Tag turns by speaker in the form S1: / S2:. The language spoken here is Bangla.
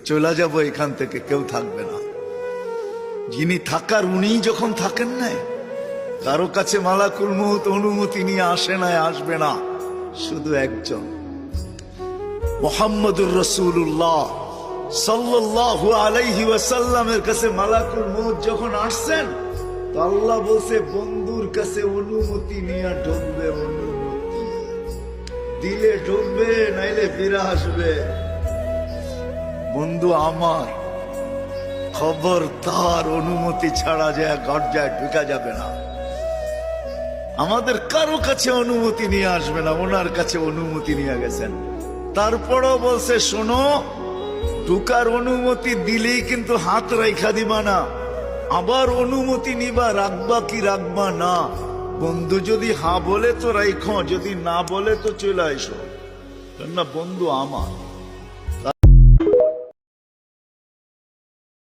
S1: চলে যাব এখান থেকে, কেউ থাকবে না। যিনি থাকার উনিই যখন থাকেন নাই, কারো কাছে মালাকুল মউত অনুমতি নিয়ে আসে নাই, আসবে না। শুধু একজন মুহাম্মদুর রাসূলুল্লাহ সাল্লাল্লাহু আলাইহি ওয়াসাল্লামের কাছে মালাকুল মউত যখন আসছেন, তো আল্লাহ বলছে বন্ধুর কাছে অনুমতি নিয়ে ঢুকবে। অনুমতি দিলে ঢুকবে, নাইলে ফিরে আসবে। বন্ধু আমার, খবর তার অনুমতি ছাড়া যায় গর্জায় ঢুকা যাবে না। আমাদের কারো কাছে অনুমতি নিয়ে আসবে না, ওনার কাছে অনুমতি নিয়ে গেছেন। তারপরও বলছে শোনো, ঢুকার অনুমতি দিলেই কিন্তু হাত রাইখা দিবা না, আবার অনুমতি নিবা, রাখবা কি রাখবা না। বন্ধু যদি হ্যাঁ বলে তো রাইখো, যদি না বলে তো চলে আইসো। না বন্ধু আমার।